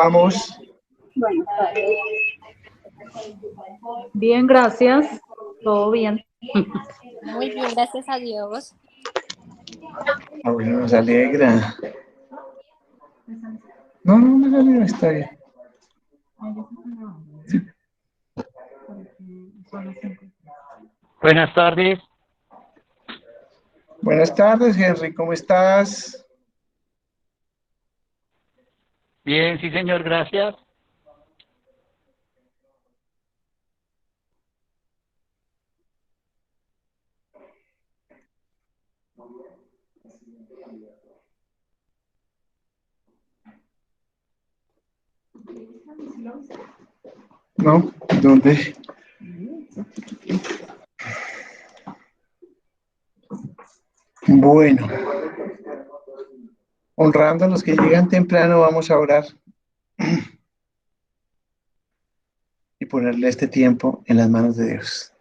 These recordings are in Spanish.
Vamos. Buenas tardes. Bien, gracias. Todo bien. Muy bien, gracias a Dios. Bueno, nos alegra. No, me alegra, está bien. Sí. Buenas tardes. Buenas tardes, Henry, ¿cómo estás? Bien, sí, señor, gracias. ¿No? ¿Dónde? Bueno, honrando a los que llegan temprano, vamos a orar y ponerle este tiempo en las manos de Dios.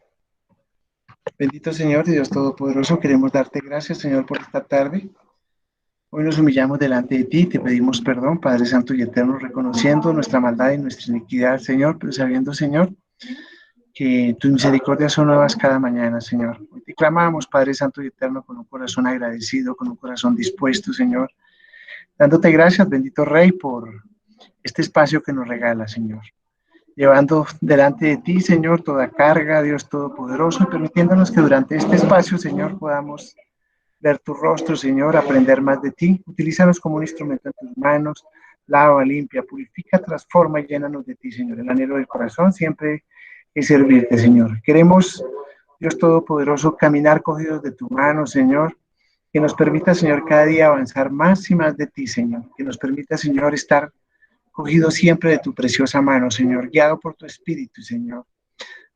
Bendito Señor y Dios Todopoderoso, queremos darte gracias, Señor, por esta tarde. Hoy nos humillamos delante de ti, te pedimos perdón, Padre Santo y Eterno, reconociendo nuestra maldad y nuestra iniquidad, Señor, pero sabiendo, Señor, que tus misericordias son nuevas cada mañana, Señor. Hoy te clamamos, Padre Santo y Eterno, con un corazón agradecido, con un corazón dispuesto, Señor, dándote gracias, bendito Rey, por este espacio que nos regala, Señor. Llevando delante de ti, Señor, toda carga, Dios Todopoderoso, y permitiéndonos que durante este espacio, Señor, podamos ver tu rostro, Señor, aprender más de ti. Utilízanos como un instrumento en tus manos, lava, limpia, purifica, transforma y llénanos de ti, Señor. El anhelo del corazón siempre es servirte, Señor. Queremos, Dios Todopoderoso, caminar cogidos de tu mano, Señor. Que nos permita, Señor, cada día avanzar más y más de ti, Señor. Que nos permita, Señor, estar cogido siempre de tu preciosa mano, Señor, guiado por tu Espíritu, Señor.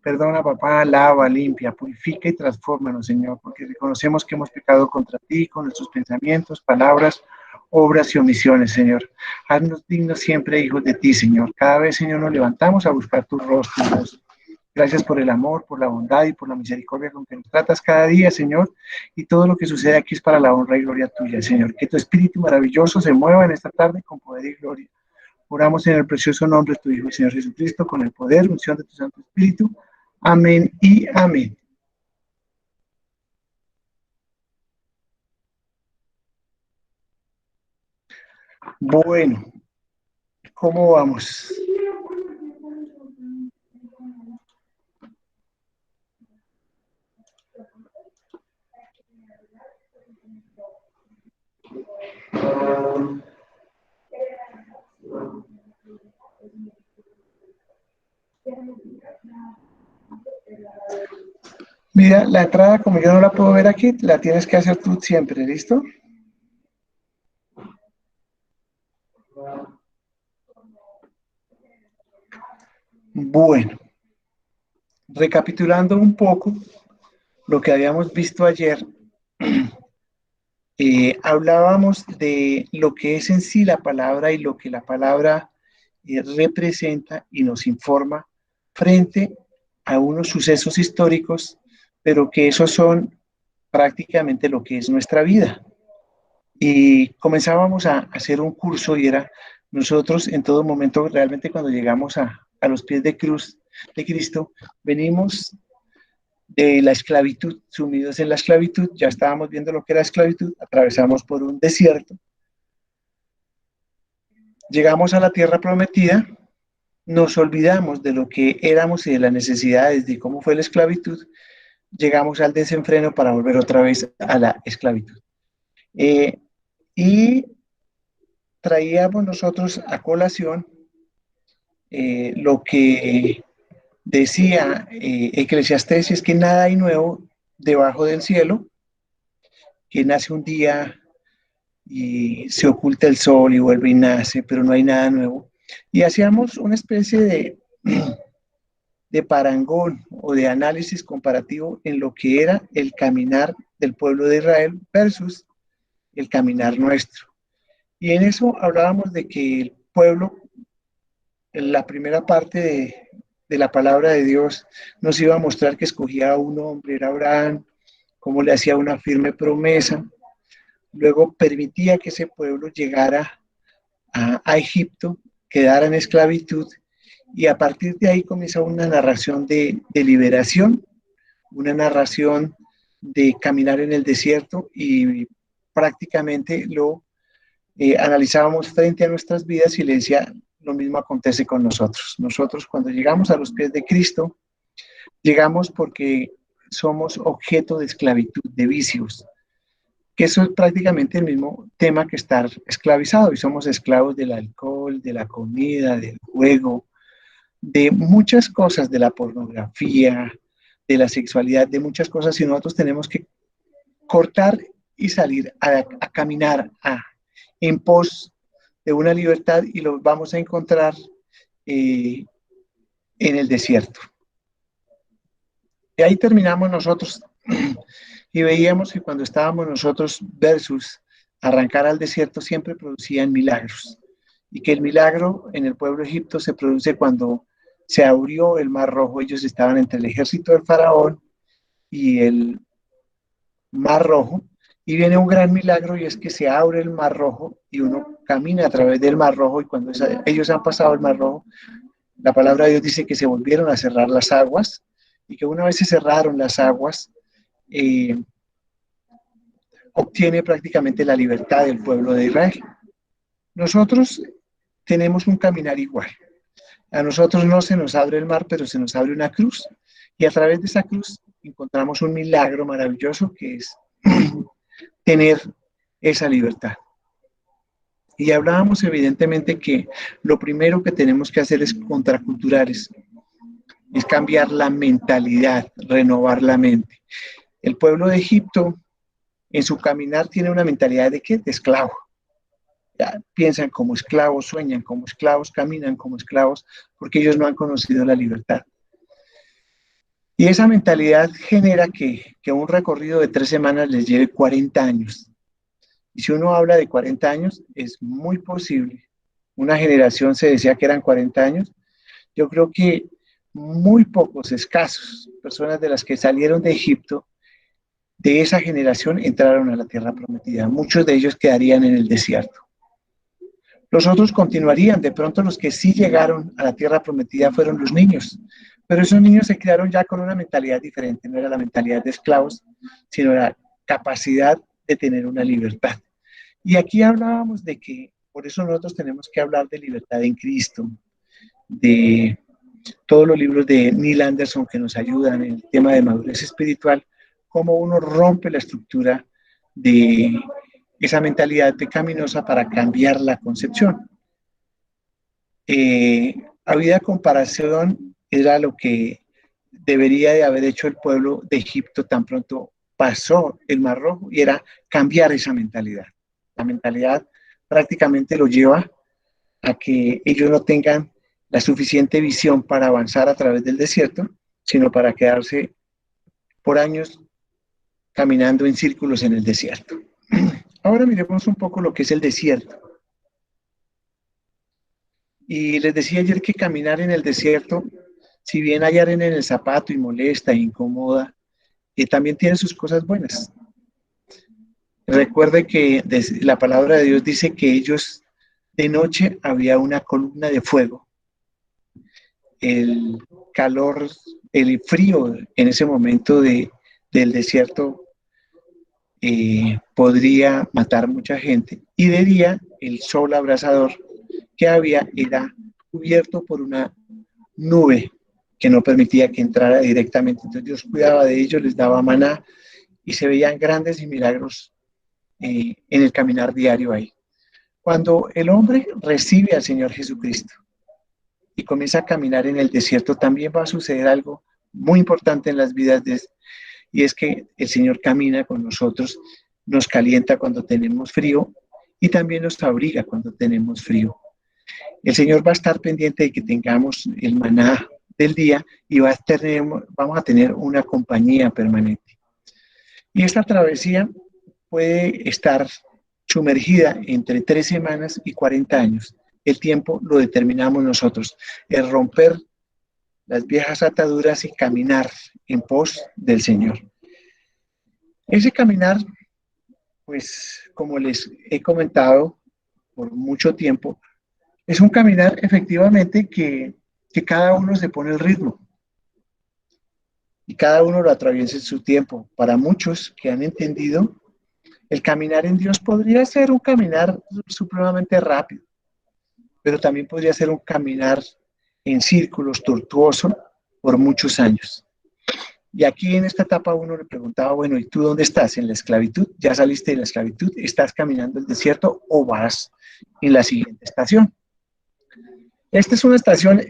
Perdona, papá, lava, limpia, purifica y transfórmanos, Señor, porque reconocemos que hemos pecado contra ti con nuestros pensamientos, palabras, obras y omisiones, Señor. Haznos dignos siempre, hijos de ti, Señor. Cada vez, Señor, nos levantamos a buscar tu rostro, Dios. Gracias por el amor, por la bondad y por la misericordia con que nos tratas cada día, Señor. Y todo lo que sucede aquí es para la honra y gloria tuya, Señor. Que tu Espíritu maravilloso se mueva en esta tarde con poder y gloria. Oramos en el precioso nombre de tu Hijo, Señor Jesucristo, con el poder, unción de tu Santo Espíritu. Amén y amén. Bueno, ¿cómo vamos? Mira, la entrada, como yo no la puedo ver aquí, la tienes que hacer tú siempre, ¿listo? Bueno, recapitulando un poco lo que habíamos visto ayer, hablábamos de lo que es en sí la palabra y lo que la palabra representa y nos informa frente a unos sucesos históricos, pero que esos son prácticamente lo que es nuestra vida. Y comenzábamos a hacer un curso y era nosotros en todo momento, realmente cuando llegamos a los pies de cruz de Cristo, venimos de la esclavitud, sumidos en la esclavitud, ya estábamos viendo lo que era esclavitud, atravesamos por un desierto, llegamos a la tierra prometida, nos olvidamos de lo que éramos y de las necesidades de cómo fue la esclavitud, llegamos al desenfreno para volver otra vez a la esclavitud. Y traíamos nosotros a colación lo que decía Eclesiastés, es que nada hay nuevo debajo del cielo, que nace un día y se oculta el sol y vuelve y nace, pero no hay nada nuevo. Y hacíamos una especie de parangón o de análisis comparativo en lo que era el caminar del pueblo de Israel versus el caminar nuestro. Y en eso hablábamos de que el pueblo, en la primera parte de la palabra de Dios, nos iba a mostrar que escogía a un hombre, era Abraham, cómo le hacía una firme promesa, luego permitía que ese pueblo llegara a Egipto, quedara en esclavitud, y a partir de ahí comienza una narración de liberación, una narración de caminar en el desierto, y prácticamente lo analizábamos frente a nuestras vidas y le decía, lo mismo acontece con nosotros. Nosotros cuando llegamos a los pies de Cristo, llegamos porque somos objeto de esclavitud, de vicios, que eso es prácticamente el mismo tema que estar esclavizado, y somos esclavos del alcohol, de la comida, del juego, de muchas cosas, de la pornografía, de la sexualidad, de muchas cosas, y nosotros tenemos que cortar y salir a caminar en pos de una libertad, y lo vamos a encontrar en el desierto. Y ahí terminamos nosotros y veíamos que cuando estábamos nosotros versus arrancar al desierto siempre producían milagros, y que el milagro en el pueblo de Egipto se produce cuando se abrió el Mar Rojo. Ellos estaban entre el ejército del faraón y el Mar Rojo, y viene un gran milagro, y es que se abre el Mar Rojo y uno camina a través del Mar Rojo, y cuando ellos han pasado el Mar Rojo, la palabra de Dios dice que se volvieron a cerrar las aguas, y que una vez se cerraron las aguas, obtiene prácticamente la libertad del pueblo de Israel. Nosotros tenemos un caminar igual. A nosotros no se nos abre el mar, pero se nos abre una cruz, y a través de esa cruz encontramos un milagro maravilloso, que es tener esa libertad. Y hablábamos evidentemente que lo primero que tenemos que hacer es contraculturales, es cambiar la mentalidad, renovar la mente. El pueblo de Egipto en su caminar tiene una mentalidad de ¿qué? De esclavo. Ya, piensan como esclavos, sueñan como esclavos, caminan como esclavos, porque ellos no han conocido la libertad. Y esa mentalidad genera que un recorrido de 3 semanas les lleve 40 años. Y si uno habla de 40 años, es muy posible. Una generación se decía que eran 40 años. Yo creo que muy pocos, escasos, personas de las que salieron de Egipto, de esa generación, entraron a la tierra prometida. Muchos de ellos quedarían en el desierto. Los otros continuarían. De pronto los que sí llegaron a la tierra prometida fueron los niños. Pero esos niños se crearon ya con una mentalidad diferente. No era la mentalidad de esclavos, sino la capacidad de tener una libertad. Y aquí hablábamos de que por eso nosotros tenemos que hablar de libertad en Cristo, de todos los libros de Neil Anderson que nos ayudan en el tema de madurez espiritual, cómo uno rompe la estructura de esa mentalidad pecaminosa para cambiar la concepción. Habida comparación era lo que debería de haber hecho el pueblo de Egipto tan pronto pasó el Mar Rojo, y era cambiar esa mentalidad. La mentalidad prácticamente lo lleva a que ellos no tengan la suficiente visión para avanzar a través del desierto, sino para quedarse por años caminando en círculos en el desierto. Ahora miremos un poco lo que es el desierto. Y les decía ayer que caminar en el desierto, si bien hay arena en el zapato y molesta e incomoda, también tiene sus cosas buenas. Recuerde que la palabra de Dios dice que ellos de noche había una columna de fuego. El calor, el frío en ese momento del desierto podría matar mucha gente. Y de día el sol abrasador que había era cubierto por una nube que no permitía que entrara directamente. Entonces Dios cuidaba de ellos, les daba maná, y se veían grandes y milagros en el caminar diario ahí. Cuando el hombre recibe al Señor Jesucristo y comienza a caminar en el desierto, también va a suceder algo muy importante en las vidas y es que el Señor camina con nosotros, nos calienta cuando tenemos frío y también nos abriga cuando tenemos frío. El Señor va a estar pendiente de que tengamos el maná del día, y vamos a tener una compañía permanente. Y esta travesía puede estar sumergida entre 3 semanas y 40 años. El tiempo lo determinamos nosotros. Es romper las viejas ataduras y caminar en pos del Señor. Ese caminar, pues como les he comentado por mucho tiempo, Es un caminar efectivamente que cada uno se pone el ritmo y cada uno lo atraviesa en su tiempo. Para muchos que han entendido, el caminar en Dios podría ser un caminar supremamente rápido, pero también podría ser un caminar en círculos tortuoso por muchos años. Y aquí en esta etapa uno le preguntaba, bueno, ¿y tú dónde estás? ¿En la esclavitud? ¿Ya saliste de la esclavitud? ¿Estás caminando el desierto o vas en la siguiente estación? Esta es una estación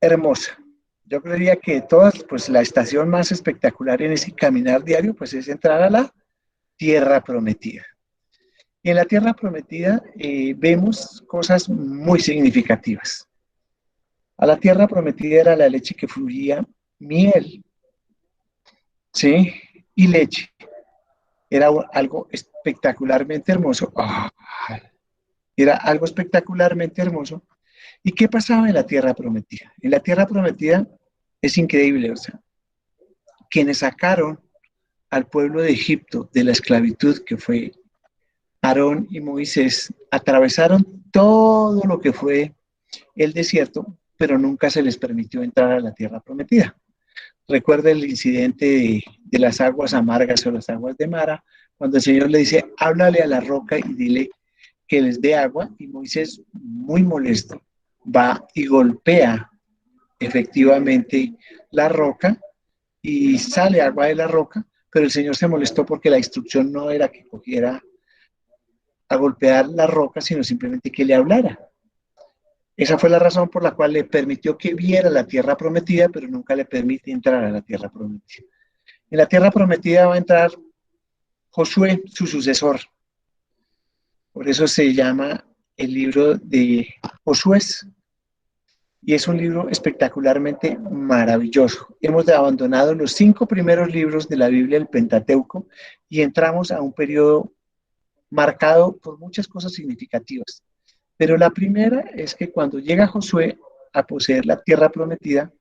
hermosa. Yo creería que todas, pues la estación más espectacular en ese caminar diario, pues es entrar a la tierra prometida. Y en la tierra prometida vemos cosas muy significativas. A la tierra prometida era la leche que fluía, miel, ¿sí? Y leche. Era algo espectacularmente hermoso. Oh, era algo espectacularmente hermoso. ¿Y qué pasaba en la tierra prometida? En la tierra prometida es increíble, o sea, quienes sacaron al pueblo de Egipto de la esclavitud que fue Aarón y Moisés, atravesaron todo lo que fue el desierto, pero nunca se les permitió entrar a la tierra prometida. Recuerda el incidente de las aguas amargas o las aguas de Mara, cuando el Señor le dice, háblale a la roca y dile que les dé agua, y Moisés, muy molesto, va y golpea efectivamente la roca y sale agua de la roca, pero el Señor se molestó porque la instrucción no era que cogiera a golpear la roca, sino simplemente que le hablara. Esa fue la razón por la cual le permitió que viera la tierra prometida, pero nunca le permite entrar a la tierra prometida. En la tierra prometida va a entrar Josué, su sucesor. Por eso se llama el libro de Josué. Y es un libro espectacularmente maravilloso. Hemos abandonado los 5 primeros libros de la Biblia, el Pentateuco, y entramos a un periodo marcado por muchas cosas significativas. Pero la primera es que cuando llega Josué a poseer la tierra prometida,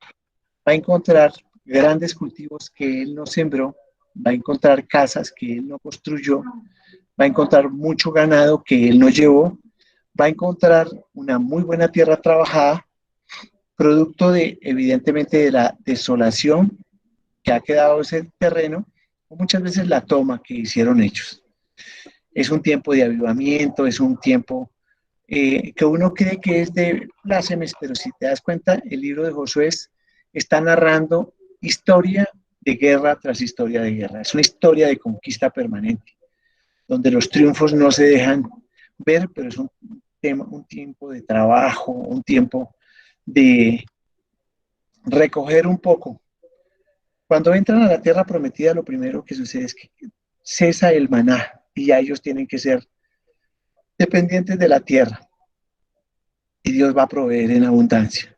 va a encontrar grandes cultivos que él no sembró, va a encontrar casas que él no construyó, va a encontrar mucho ganado que él no llevó, va a encontrar una muy buena tierra trabajada, producto de, evidentemente, de la desolación que ha quedado ese terreno, o muchas veces la toma que hicieron ellos. Es un tiempo de avivamiento, es un tiempo que uno cree que es de plácemes, pero si te das cuenta, el libro de Josué está narrando historia de guerra tras historia de guerra. Es una historia de conquista permanente, donde los triunfos no se dejan ver, pero es un tiempo de trabajo, un tiempo de recoger un poco. Cuando entran a la tierra prometida, lo primero que sucede es que cesa el maná y ya ellos tienen que ser dependientes de la tierra y Dios va a proveer en abundancia.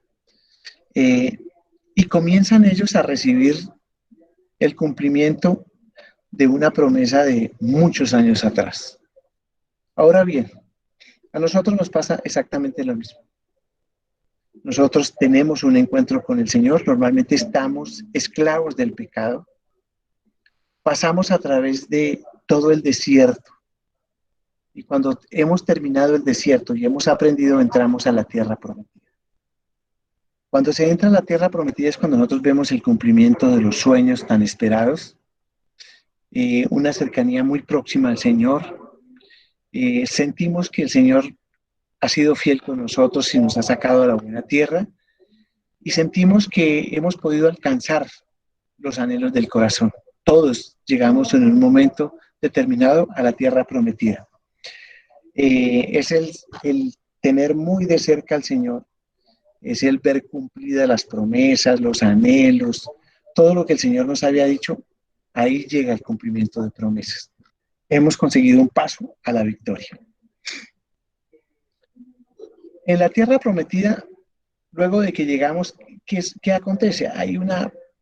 Y comienzan ellos a recibir el cumplimiento de una promesa de muchos años atrás. Ahora bien, a nosotros nos pasa exactamente lo mismo. Nosotros tenemos un encuentro con el Señor, normalmente estamos esclavos del pecado, pasamos a través de todo el desierto y cuando hemos terminado el desierto y hemos aprendido, entramos a la tierra prometida. Cuando se entra a la tierra prometida es cuando nosotros vemos el cumplimiento de los sueños tan esperados, una cercanía muy próxima al Señor, sentimos que el Señor ha sido fiel con nosotros y nos ha sacado a la buena tierra y sentimos que hemos podido alcanzar los anhelos del corazón. Todos llegamos en un momento determinado a la tierra prometida. Es el tener muy de cerca al Señor, es el ver cumplidas las promesas, los anhelos, todo lo que el Señor nos había dicho, ahí llega el cumplimiento de promesas. Hemos conseguido un paso a la victoria. En la tierra prometida, luego de que llegamos, ¿qué acontece?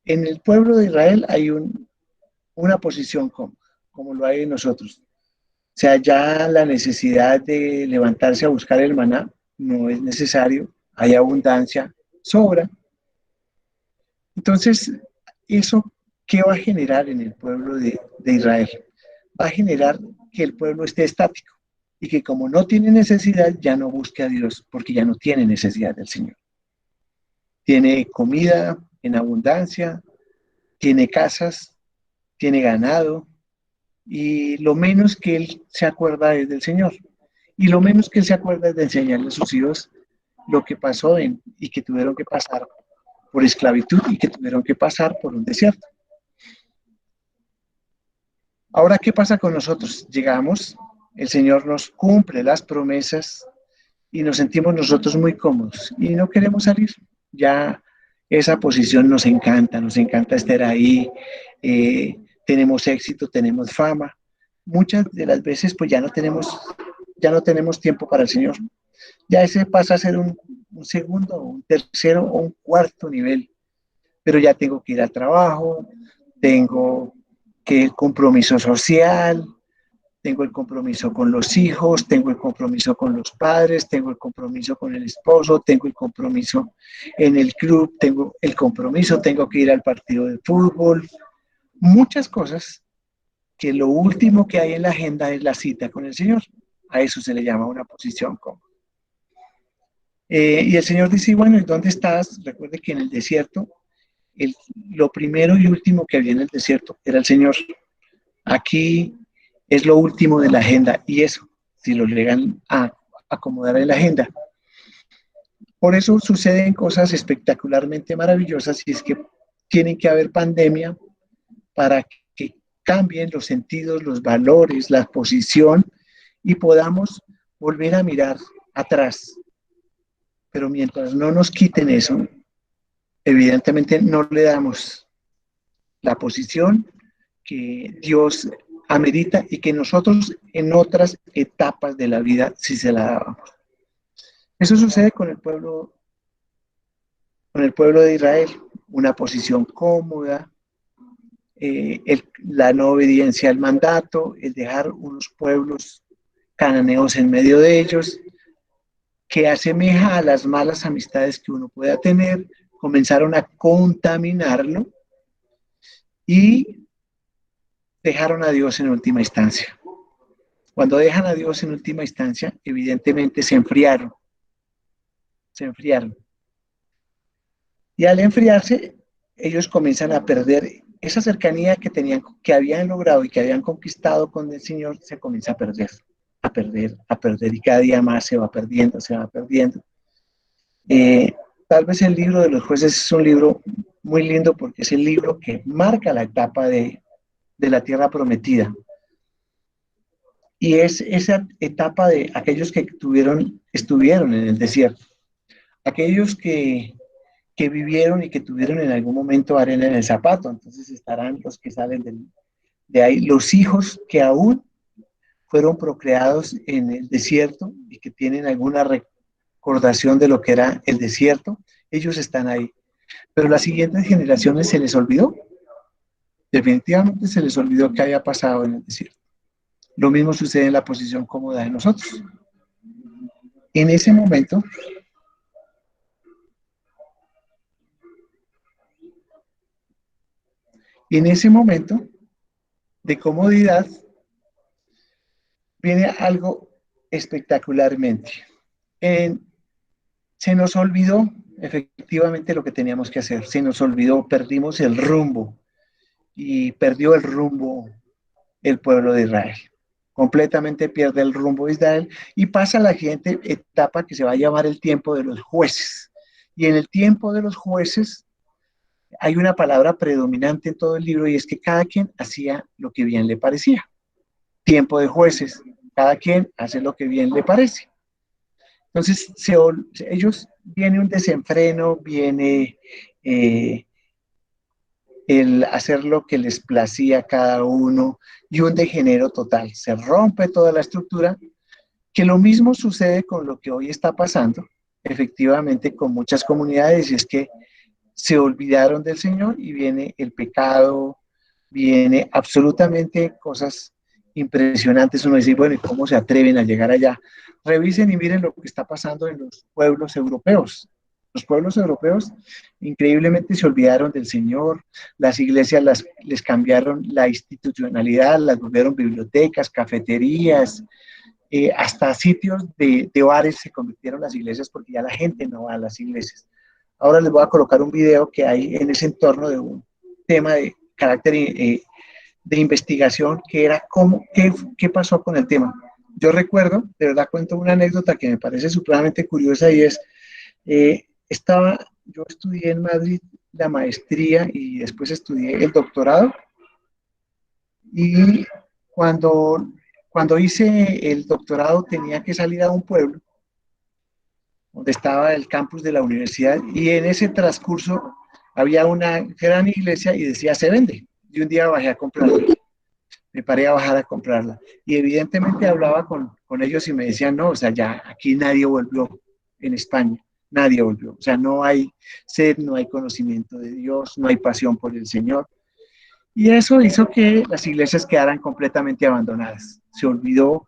En el pueblo de Israel hay una posición como lo hay en nosotros. O sea, ya la necesidad de levantarse a buscar el maná no es necesario, hay abundancia, sobra. Entonces, ¿eso qué va a generar en el pueblo de Israel? Va a generar que el pueblo esté estático y que como no tiene necesidad, ya no busque a Dios, porque ya no tiene necesidad del Señor. Tiene comida en abundancia, tiene casas, tiene ganado, y lo menos que él se acuerda es del Señor. Y lo menos que él se acuerda es de enseñarle a sus hijos lo que pasó y que tuvieron que pasar por esclavitud y que tuvieron que pasar por un desierto. Ahora, ¿qué pasa con nosotros? Llegamos, el Señor nos cumple las promesas y nos sentimos nosotros muy cómodos y no queremos salir. Ya esa posición nos encanta estar ahí, tenemos éxito, tenemos fama. Muchas de las veces pues ya no tenemos tiempo para el Señor. Ya ese pasa a ser un segundo, un tercero o un cuarto nivel, pero ya tengo que ir al trabajo, tengo que el compromiso social, tengo el compromiso con los hijos, tengo el compromiso con los padres, tengo el compromiso con el esposo, tengo el compromiso en el club, tengo el compromiso, tengo que ir al partido de fútbol, muchas cosas que lo último que hay en la agenda es la cita con el Señor. A eso se le llama una posición cómoda. Y el Señor dice, bueno, ¿y dónde estás? Recuerde que en el desierto, lo primero y último que había en el desierto era el Señor. Aquí es lo último de la agenda y eso, si lo llegan a acomodar en la agenda. Por eso suceden cosas espectacularmente maravillosas y es que tienen que haber pandemia para que cambien los sentidos, los valores, la posición y podamos volver a mirar atrás. Pero mientras no nos quiten eso, evidentemente no le damos la posición que Dios amerita y que nosotros en otras etapas de la vida sí se la dábamos. Eso sucede con el pueblo de Israel, una posición cómoda, la no obediencia al mandato, el dejar unos pueblos cananeos en medio de ellos, que asemeja a las malas amistades que uno pueda tener, comenzaron a contaminarlo y dejaron a Dios en última instancia. Cuando dejan a Dios en última instancia, evidentemente se enfriaron. Y al enfriarse, ellos comienzan a perder esa cercanía que habían logrado y que habían conquistado con el Señor, se comienza a perder, y cada día más se va perdiendo. Tal vez el libro de los jueces es un libro muy lindo porque es el libro que marca la etapa de la tierra prometida. Y es esa etapa de aquellos que estuvieron en el desierto, aquellos que vivieron y que tuvieron en algún momento arena en el zapato. Entonces estarán los que salen de ahí, los hijos que aún fueron procreados en el desierto y que tienen alguna recordación de lo que era el desierto, ellos están ahí. Pero las siguientes generaciones se les olvidó. Definitivamente se les olvidó qué había pasado en el desierto. Lo mismo sucede en la posición cómoda de nosotros. En ese momento, de comodidad, viene algo espectacularmente. Se nos olvidó efectivamente lo que teníamos que hacer. Se nos olvidó, perdimos el rumbo y perdió el rumbo el pueblo de Israel. Completamente pierde el rumbo de Israel y pasa a la siguiente etapa que se va a llamar el tiempo de los jueces. Y en el tiempo de los jueces hay una palabra predominante en todo el libro y es que cada quien hacía lo que bien le parecía. Tiempo de jueces, cada quien hace lo que bien le parece. Entonces, viene un desenfreno, viene el hacer lo que les placía a cada uno y un degenero total. Se rompe toda la estructura, que lo mismo sucede con lo que hoy está pasando, efectivamente, con muchas comunidades, y es que se olvidaron del Señor y viene el pecado, viene absolutamente cosas impresionantes. Uno dice, bueno, ¿y cómo se atreven a llegar allá? Revisen y miren lo que está pasando en los pueblos europeos. Los pueblos europeos increíblemente se olvidaron del Señor, las iglesias les cambiaron la institucionalidad, las volvieron bibliotecas, cafeterías, hasta sitios de bares se convirtieron las iglesias porque ya la gente no va a las iglesias. Ahora les voy a colocar un video que hay en ese entorno de un tema de carácter de investigación que era qué pasó con el tema. Yo recuerdo, de verdad cuento una anécdota que me parece supremamente curiosa y es, yo estudié en Madrid la maestría y después estudié el doctorado y cuando hice el doctorado tenía que salir a un pueblo donde estaba el campus de la universidad y en ese transcurso había una gran iglesia y decía se vende. Y un día bajé a comprarla, me paré a bajar a comprarla y evidentemente hablaba con ellos y me decían no, o sea, ya aquí nadie volvió en España, nadie volvió, o sea, no hay sed, no hay conocimiento de Dios, no hay pasión por el Señor. Y eso hizo que las iglesias quedaran completamente abandonadas. Se olvidó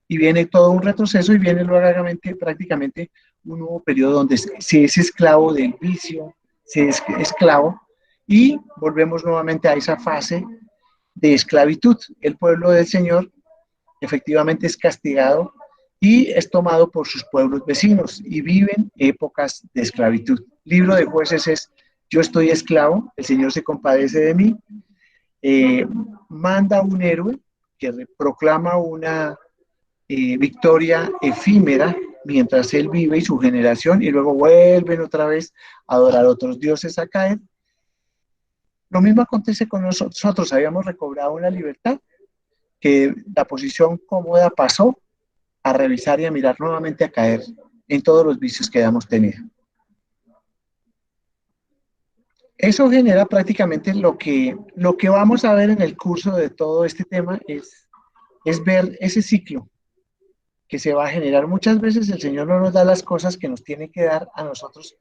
y viene todo un retroceso y viene luego prácticamente un nuevo periodo donde se es esclavo del vicio, se es esclavo y volvemos nuevamente a esa fase de esclavitud. El pueblo del Señor efectivamente es castigado y es tomado por sus pueblos vecinos y viven épocas de esclavitud. Libro de Jueces es yo estoy esclavo, el Señor se compadece de mí, manda un héroe que proclama una victoria efímera mientras él vive y su generación, y luego vuelven otra vez a adorar a otros dioses a caer. Lo mismo acontece con nosotros, habíamos recobrado una libertad, que la posición cómoda pasó a revisar y a mirar nuevamente a caer en todos los vicios que hemos tenido. Eso genera prácticamente lo que vamos a ver en el curso de todo este tema es ver ese ciclo que se va a generar. Muchas veces el Señor no nos da las cosas que nos tiene que dar a nosotros.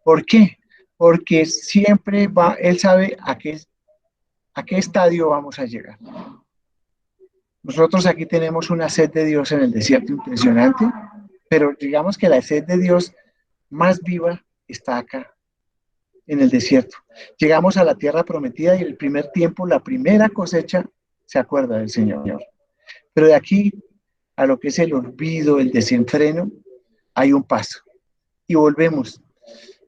¿Por qué? Porque siempre Él sabe a qué estadio vamos a llegar. Nosotros aquí tenemos una sed de Dios en el desierto impresionante, pero digamos que la sed de Dios más viva está acá, en el desierto. Llegamos a la tierra prometida y el primer tiempo, la primera cosecha, se acuerda del Señor. Pero de aquí a lo que es el olvido, el desenfreno, hay un paso. Y volvemos.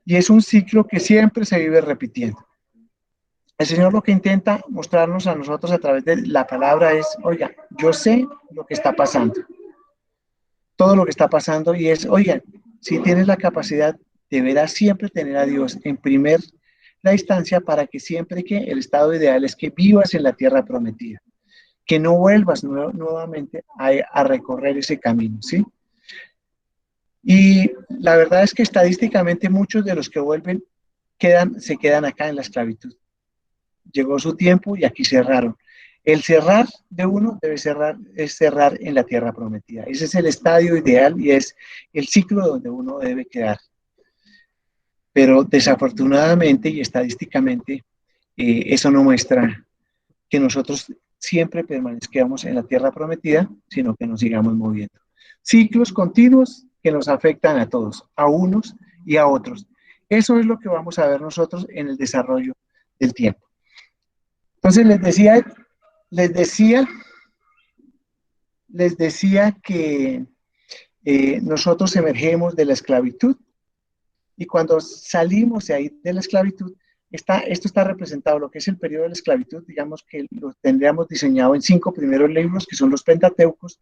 Y es un ciclo que siempre se vive repitiendo. El Señor lo que intenta mostrarnos a nosotros a través de la palabra es, oiga, yo sé lo que está pasando. Todo lo que está pasando y es, oigan, si tienes la capacidad, deberás siempre tener a Dios en la instancia para que siempre que el estado ideal es que vivas en la tierra prometida, que no vuelvas nuevamente a recorrer ese camino, ¿sí? Y la verdad es que estadísticamente muchos de los que vuelven se quedan acá en la esclavitud. Llegó su tiempo y aquí cerraron. El cerrar de uno es cerrar en la tierra prometida. Ese es el estadio ideal y es el ciclo donde uno debe quedar. Pero desafortunadamente y estadísticamente, eso no muestra que nosotros siempre permanezcamos en la tierra prometida, sino que nos sigamos moviendo. Ciclos continuos que nos afectan a todos, a unos y a otros. Eso es lo que vamos a ver nosotros en el desarrollo del tiempo. Entonces les decía que nosotros emergemos de la esclavitud y cuando salimos de ahí de la esclavitud, esto está representado, lo que es el periodo de la esclavitud, digamos que lo tendríamos diseñado en 5 primeros libros, que son los Pentateucos.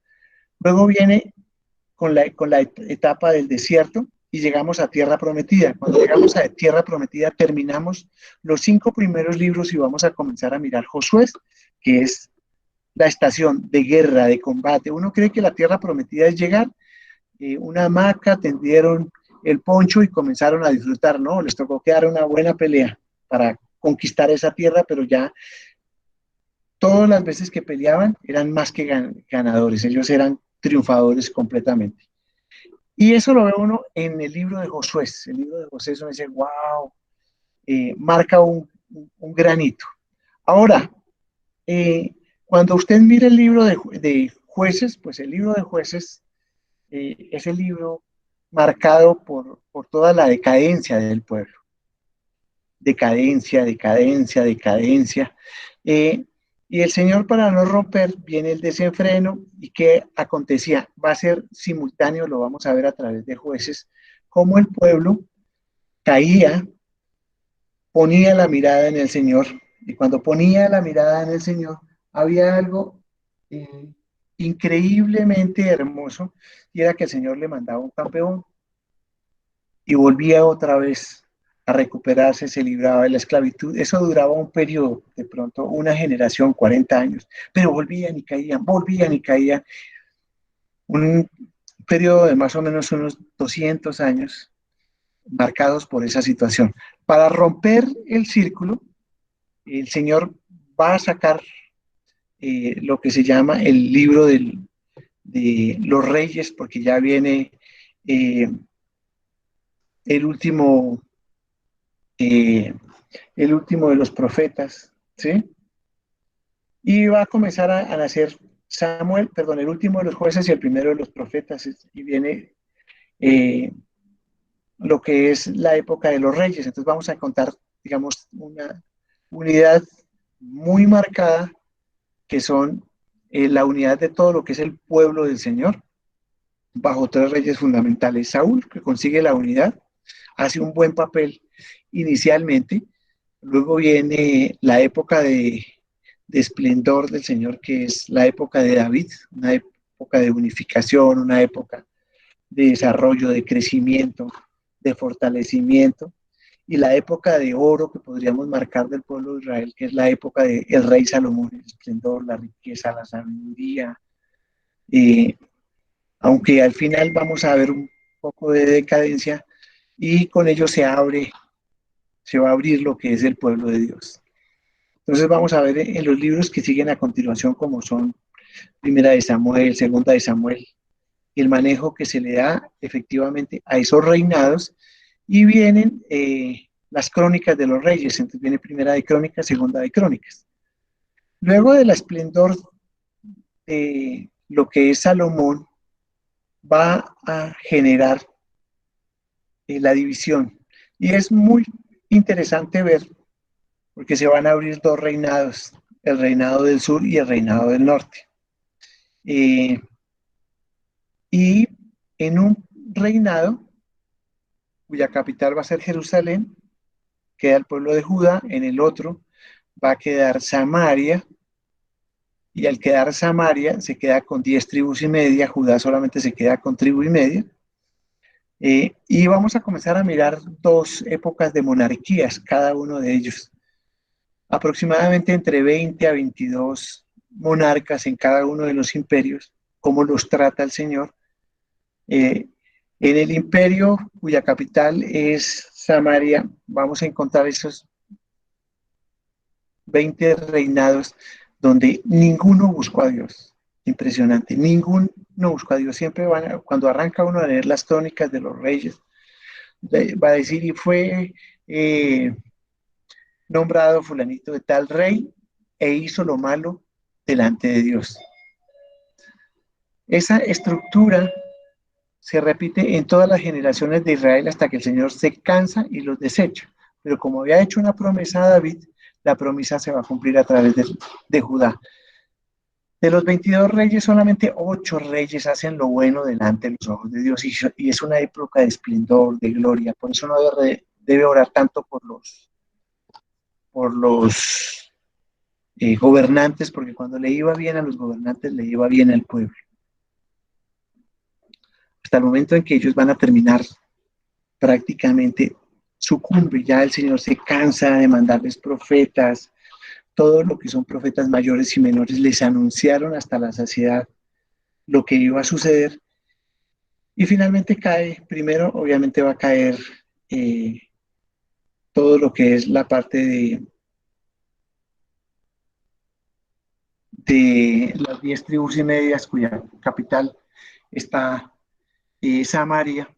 Luego viene con la etapa del desierto y llegamos a Tierra Prometida. Cuando llegamos a Tierra Prometida, terminamos los 5 primeros libros y vamos a comenzar a mirar Josué, que es la estación de guerra, de combate. Uno cree que la Tierra Prometida es llegar, una hamaca, tendieron el poncho y comenzaron a disfrutar, ¿no? Les tocó quedar una buena pelea para conquistar esa tierra, pero ya todas las veces que peleaban eran más que ganadores, ellos eran triunfadores completamente. Y eso lo ve uno en el libro de Josué. El libro de Josué uno dice, wow, marca un granito. Ahora, cuando usted mira el libro de Jueces, pues el libro de Jueces es el libro marcado por toda la decadencia del pueblo. Decadencia. Y el Señor, para no romper, viene el desenfreno. ¿Y qué acontecía? Va a ser simultáneo, lo vamos a ver a través de Jueces, cómo el pueblo caía, ponía la mirada en el Señor. Y cuando ponía la mirada en el Señor, había algo eh, increíblemente hermoso, y era que el Señor le mandaba un campeón y volvía otra vez a recuperarse, se libraba de la esclavitud. Eso duraba un periodo, de pronto una generación, 40 años, pero volvían y caían. Un periodo de más o menos unos 200 años marcados por esa situación. Para romper el círculo, el Señor va a sacar lo que se llama el libro de los reyes, porque ya viene eh, el último eh, el último de los profetas, ¿sí? Y va a comenzar a nacer Samuel, perdón, el último de los jueces y el primero de los profetas, y viene eh, lo que es la época de los reyes. Entonces vamos a contar, digamos, una unidad muy marcada, que son la unidad de todo lo que es el pueblo del Señor, bajo tres reyes fundamentales. Saúl, que consigue la unidad, hace un buen papel inicialmente. Luego viene la época de esplendor del Señor, que es la época de David, una época de unificación, una época de desarrollo, de crecimiento, de fortalecimiento, y la época de oro que podríamos marcar del pueblo de Israel, que es la época del rey Salomón, el esplendor, la riqueza, la sabiduría, eh, aunque al final vamos a ver un poco de decadencia, y con ello se va a abrir lo que es el pueblo de Dios. Entonces vamos a ver en los libros que siguen a continuación, como son Primera de Samuel, Segunda de Samuel, y el manejo que se le da efectivamente a esos reinados, y vienen las crónicas de los reyes. Entonces viene Primera de Crónicas, Segunda de Crónicas. Luego del esplendor de lo que es Salomón, va a generar la división. Y es muy interesante ver, porque se van a abrir dos reinados, el reinado del sur y el reinado del norte. Eh, y en un reinado cuya capital va a ser Jerusalén, queda el pueblo de Judá. En el otro va a quedar Samaria, y al quedar Samaria se queda con 10 tribus y media, Judá solamente se queda con tribu y media. Y vamos a comenzar a mirar dos épocas de monarquías, cada uno de ellos. Aproximadamente entre 20 a 22 monarcas en cada uno de los imperios, cómo los trata el Señor. En el imperio cuya capital es Samaria, vamos a encontrar esos 20 reinados donde ninguno buscó a Dios. Impresionante, ninguno buscó a Dios. Siempre cuando arranca uno a leer las crónicas de los reyes, va a decir, y fue nombrado fulanito de tal rey e hizo lo malo delante de Dios. Esa estructura se repite en todas las generaciones de Israel hasta que el Señor se cansa y los desecha. Pero como había hecho una promesa a David, la promesa se va a cumplir a través de Judá. De los 22 reyes, solamente 8 reyes hacen lo bueno delante de los ojos de Dios, y es una época de esplendor, de gloria. Por eso no debe orar tanto por los gobernantes, porque cuando le iba bien a los gobernantes, le iba bien al pueblo. Hasta el momento en que ellos van a terminar, prácticamente sucumbe, ya el Señor se cansa de mandarles profetas. Todo lo que son profetas mayores y menores les anunciaron hasta la saciedad lo que iba a suceder, y finalmente cae. Primero obviamente va a caer todo lo que es la parte de las 10 tribus y medias, cuya capital está Samaria,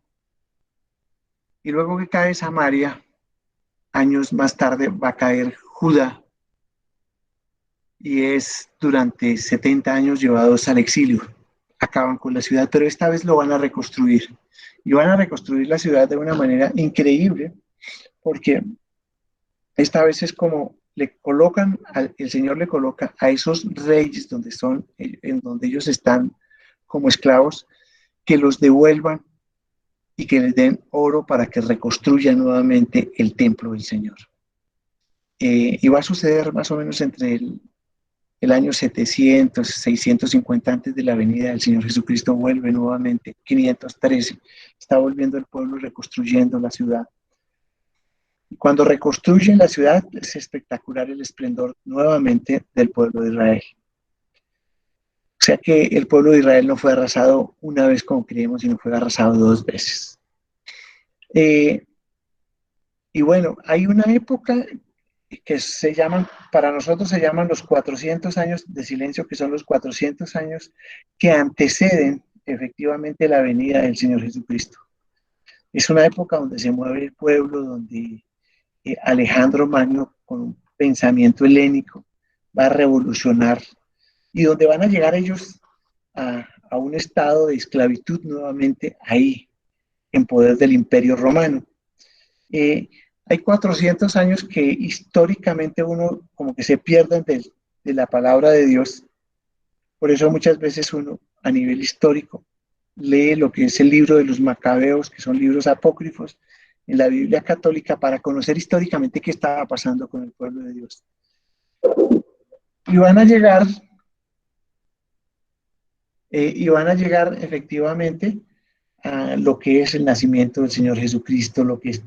y luego que cae Samaria, años más tarde va a caer Judá, y es durante 70 años llevados al exilio. Acaban con la ciudad, pero esta vez lo van a reconstruir, y van a reconstruir la ciudad de una manera increíble, porque esta vez es como el Señor le coloca a esos reyes en donde ellos están como esclavos, que los devuelvan y que les den oro para que reconstruyan nuevamente el templo del Señor. Y va a suceder más o menos entre el año 700, 650 antes de la venida del Señor Jesucristo, vuelve nuevamente, 513, está volviendo el pueblo, reconstruyendo la ciudad. Y cuando reconstruyen la ciudad, es espectacular el esplendor nuevamente del pueblo de Israel. O sea que el pueblo de Israel no fue arrasado una vez como creemos, sino fue arrasado dos veces. Y bueno, hay una época que para nosotros se llaman los 400 años de silencio, que son los 400 años que anteceden efectivamente la venida del Señor Jesucristo. Es una época donde se mueve el pueblo, donde Alejandro Magno, con un pensamiento helénico, va a revolucionar y donde van a llegar ellos a un estado de esclavitud nuevamente ahí, en poder del Imperio Romano. Hay 400 años que históricamente uno como que se pierden de la palabra de Dios. Por eso muchas veces uno a nivel histórico lee lo que es el libro de los Macabeos, que son libros apócrifos en la Biblia católica, para conocer históricamente qué estaba pasando con el pueblo de Dios. Y van a llegar efectivamente a lo que es el nacimiento del Señor Jesucristo, lo que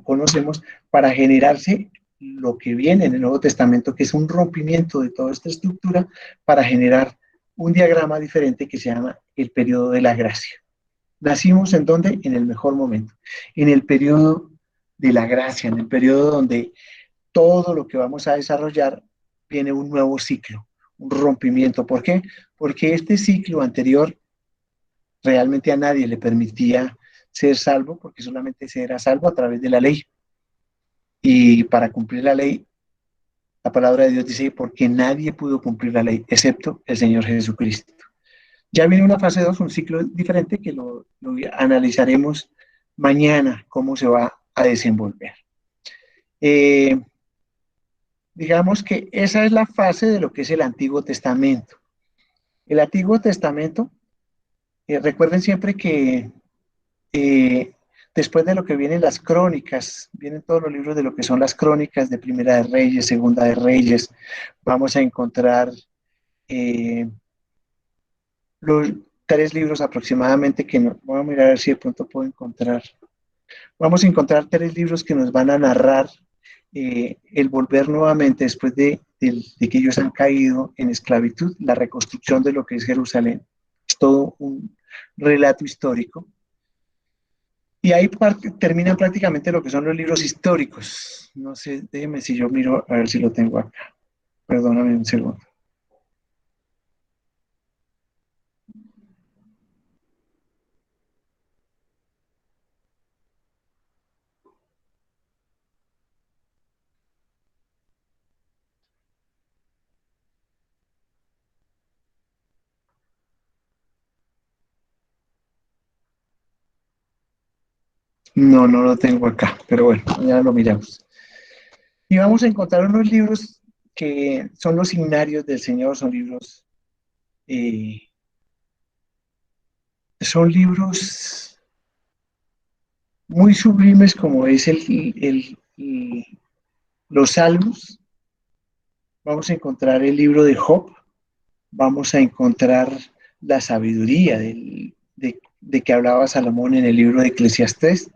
conocemos, para generarse lo que viene en el Nuevo Testamento, que es un rompimiento de toda esta estructura para generar un diagrama diferente que se llama el periodo de la gracia. Nacimos en donde, en el mejor momento, en el periodo de la gracia, en el periodo donde todo lo que vamos a desarrollar viene un nuevo ciclo, un rompimiento. ¿Por qué? Porque este ciclo anterior realmente a nadie le permitía ser salvo, porque solamente se era salvo a través de la ley. Y para cumplir la ley, la palabra de Dios dice, porque nadie pudo cumplir la ley, excepto el Señor Jesucristo. Ya viene una fase 2, un ciclo diferente, que lo analizaremos mañana, cómo se va a desenvolver. Digamos que esa es la fase de lo que es el Antiguo Testamento. El Antiguo Testamento, recuerden siempre que después de lo que vienen las crónicas, vienen todos los libros de lo que son las crónicas de Primera de Reyes, Segunda de Reyes. Vamos a encontrar los 3 libros aproximadamente que voy a mirar a ver si de pronto puedo encontrar. Vamos a encontrar 3 libros que nos van a narrar el volver nuevamente después de que ellos han caído en esclavitud, la reconstrucción de lo que es Jerusalén. Es todo un relato histórico. Y ahí terminan prácticamente lo que son los libros históricos. No sé, déjeme si yo miro a ver si lo tengo acá. Perdóname un segundo. No, no lo tengo acá, pero bueno, ya lo miramos. Y vamos a encontrar unos libros que son los signarios del Señor, son libros muy sublimes, como es los Salmos. Vamos a encontrar el libro de Job, vamos a encontrar la sabiduría de que hablaba Salomón en el libro de Eclesiastés,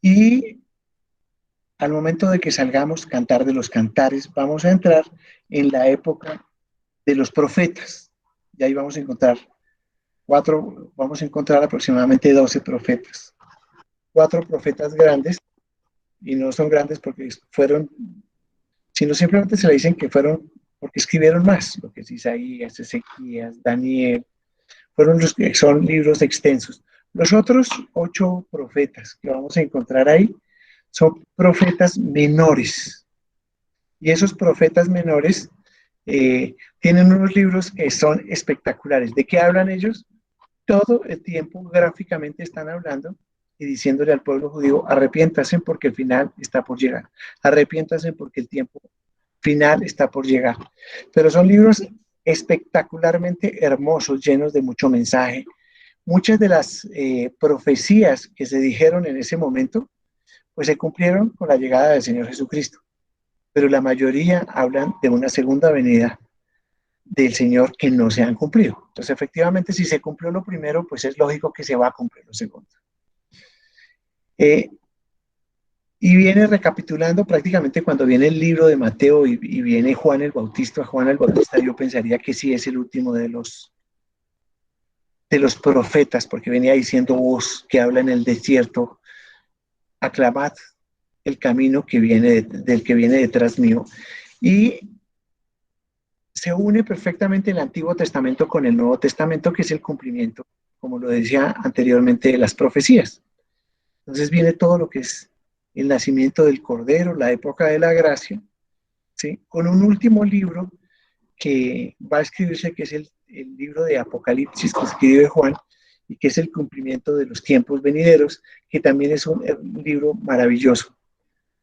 y al momento de que salgamos Cantar de los Cantares, vamos a entrar en la época de los profetas, y ahí vamos a encontrar aproximadamente 12 profetas, 4 profetas grandes, y no son grandes porque fueron, sino simplemente se le dicen que fueron porque escribieron más, lo que es Isaías, Ezequías, Daniel, fueron los que son libros extensos. Los otros 8 profetas que vamos a encontrar ahí son profetas menores, y esos profetas menores tienen unos libros que son espectaculares. ¿De qué hablan ellos? Todo el tiempo gráficamente están hablando y diciéndole al pueblo judío, arrepiéntanse porque el final está por llegar, arrepiéntanse porque el tiempo final está por llegar. Pero son libros espectacularmente hermosos, llenos de mucho mensaje. Muchas de las profecías que se dijeron en ese momento, pues se cumplieron con la llegada del Señor Jesucristo. Pero la mayoría hablan de una segunda venida del Señor que no se han cumplido. Entonces, efectivamente, si se cumplió lo primero, pues es lógico que se va a cumplir lo segundo. Y viene recapitulando prácticamente cuando viene el libro de Mateo y viene Juan el Bautista. Juan el Bautista yo pensaría que sí es el último de los profetas, porque venía diciendo voz que habla en el desierto, aclamad el camino que viene del que viene detrás mío. Y se une perfectamente el Antiguo Testamento con el Nuevo Testamento, que es el cumplimiento, como lo decía anteriormente, de las profecías. Entonces viene todo lo que es el nacimiento del Cordero, la época de la gracia, ¿sí? Con un último libro que va a escribirse, que es el libro de Apocalipsis que escribe Juan, y que es el cumplimiento de los tiempos venideros, que también es un libro maravilloso,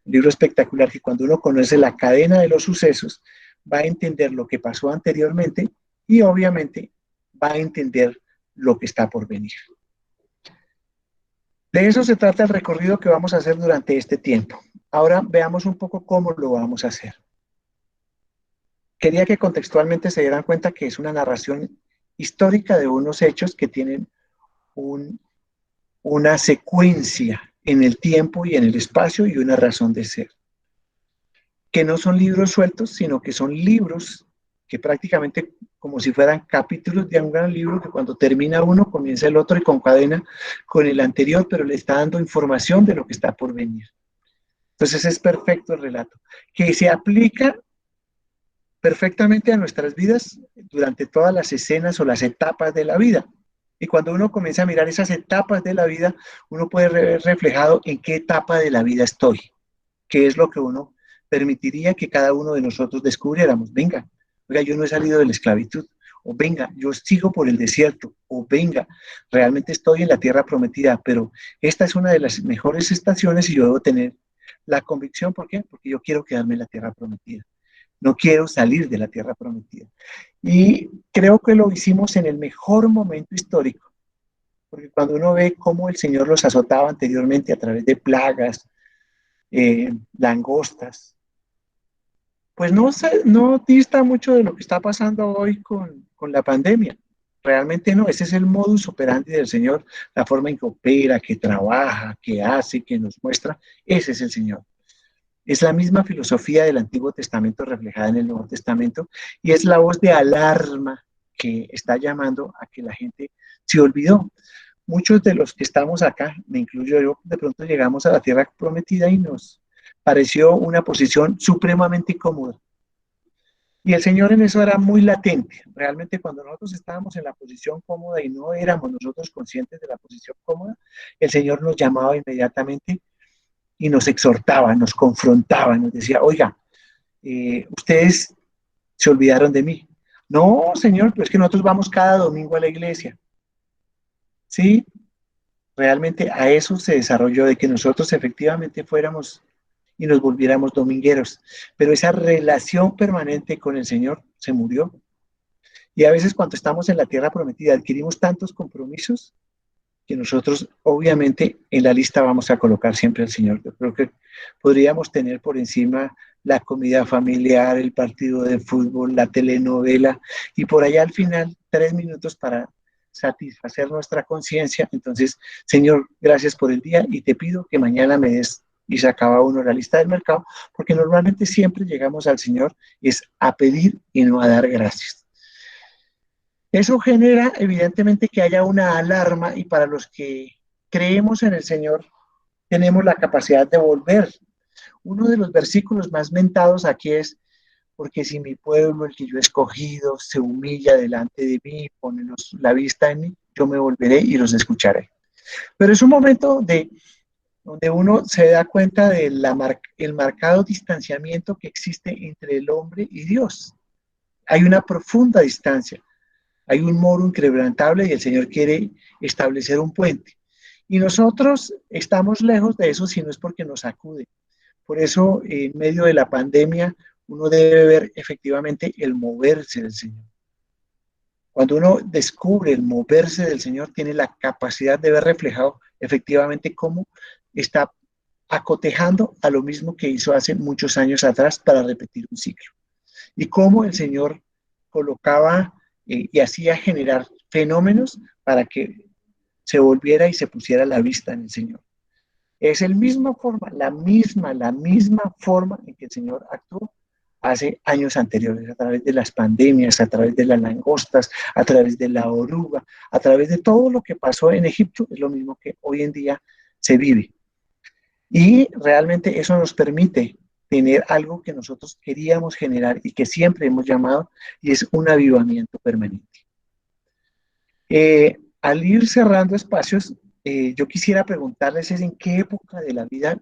un libro espectacular, que cuando uno conoce la cadena de los sucesos, va a entender lo que pasó anteriormente y obviamente va a entender lo que está por venir. De eso se trata el recorrido que vamos a hacer durante este tiempo. Ahora veamos un poco cómo lo vamos a hacer. Quería que contextualmente se dieran cuenta que es una narración histórica de unos hechos que tienen una secuencia en el tiempo y en el espacio y una razón de ser. Que no son libros sueltos, sino que son libros que prácticamente como si fueran capítulos de un gran libro, que cuando termina uno comienza el otro y concadena con el anterior, pero le está dando información de lo que está por venir. Entonces es perfecto el relato, que se aplica perfectamente a nuestras vidas durante todas las escenas o las etapas de la vida. Y cuando uno comienza a mirar esas etapas de la vida, uno puede ver reflejado en qué etapa de la vida estoy, qué es lo que uno permitiría que cada uno de nosotros descubriéramos. Venga, oiga, yo no he salido de la esclavitud, o venga, yo sigo por el desierto, o venga, realmente estoy en la tierra prometida, pero esta es una de las mejores estaciones y yo debo tener la convicción. ¿Por qué? Porque yo quiero quedarme en la tierra prometida. No quiero salir de la tierra prometida. Y creo que lo hicimos en el mejor momento histórico, porque cuando uno ve cómo el Señor los azotaba anteriormente a través de plagas, langostas, pues no dista mucho de lo que está pasando hoy con la pandemia. Realmente no, ese es el modus operandi del Señor, la forma en que opera, que trabaja, que hace, que nos muestra, ese es el Señor. Es la misma filosofía del Antiguo Testamento reflejada en el Nuevo Testamento y es la voz de alarma que está llamando a que la gente se olvidó. Muchos de los que estamos acá, me incluyo yo, de pronto llegamos a la tierra prometida y nos pareció una posición supremamente cómoda. Y el Señor en eso era muy latente. Realmente cuando nosotros estábamos en la posición cómoda y no éramos nosotros conscientes de la posición cómoda, el Señor nos llamaba inmediatamente y nos exhortaba, nos confrontaba, nos decía, oiga, ustedes se olvidaron de mí. No, Señor, pero es que nosotros vamos cada domingo a la iglesia. Sí, realmente a eso se desarrolló, de que nosotros efectivamente fuéramos y nos volviéramos domingueros, pero esa relación permanente con el Señor se murió. Y a veces cuando estamos en la tierra prometida adquirimos tantos compromisos que nosotros obviamente en la lista vamos a colocar siempre al Señor. Yo creo que podríamos tener por encima la comida familiar, el partido de fútbol, la telenovela y por allá al final 3 minutos para satisfacer nuestra conciencia. Entonces, Señor, gracias por el día y te pido que mañana me des, y se acaba uno la lista del mercado, porque normalmente siempre llegamos al Señor es a pedir y no a dar gracias. Eso genera evidentemente que haya una alarma y para los que creemos en el Señor tenemos la capacidad de volver. Uno de los versículos más mentados aquí es, porque si mi pueblo, el que yo he escogido, se humilla delante de mí, pone la vista en mí, yo me volveré y los escucharé. Pero es un momento donde uno se da cuenta del marcado distanciamiento que existe entre el hombre y Dios. Hay una profunda distancia. Hay un muro inquebrantable y el Señor quiere establecer un puente. Y nosotros estamos lejos de eso si no es porque nos acude. Por eso, en medio de la pandemia, uno debe ver efectivamente el moverse del Señor. Cuando uno descubre el moverse del Señor, tiene la capacidad de ver reflejado efectivamente cómo está acotejando a lo mismo que hizo hace muchos años atrás para repetir un ciclo. Y cómo el Señor colocaba y hacía generar fenómenos para que se volviera y se pusiera la vista en el Señor. Es la misma forma, la misma forma en que el Señor actuó hace años anteriores, a través de las pandemias, a través de las langostas, a través de la oruga, a través de todo lo que pasó en Egipto, es lo mismo que hoy en día se vive. Y realmente eso nos permite tener algo que nosotros queríamos generar y que siempre hemos llamado, y es un avivamiento permanente. Al ir cerrando espacios, yo quisiera preguntarles es en qué época de la vida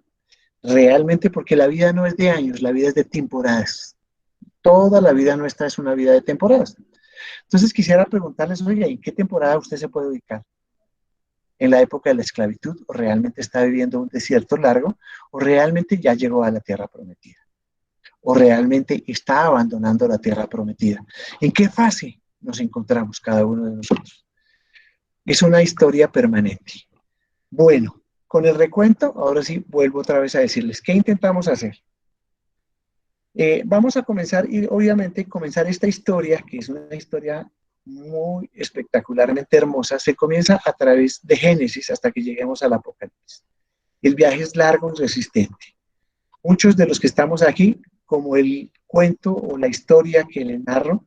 realmente, porque la vida no es de años, la vida es de temporadas. Toda la vida nuestra es una vida de temporadas. Entonces quisiera preguntarles, oye, ¿en qué temporada usted se puede ubicar? ¿En la época de la esclavitud? ¿O realmente está viviendo un desierto largo? ¿O realmente ya llegó a la tierra prometida? ¿O realmente está abandonando la tierra prometida? ¿En qué fase nos encontramos cada uno de nosotros? Es una historia permanente. Bueno, con el recuento, ahora sí vuelvo otra vez a decirles, ¿qué intentamos hacer? Vamos a comenzar, y obviamente comenzar esta historia, que es una historia muy espectacularmente hermosa, se comienza a través de Génesis hasta que lleguemos al Apocalipsis. El viaje es largo y resistente. Muchos de los que estamos aquí, como el cuento o la historia que le narro,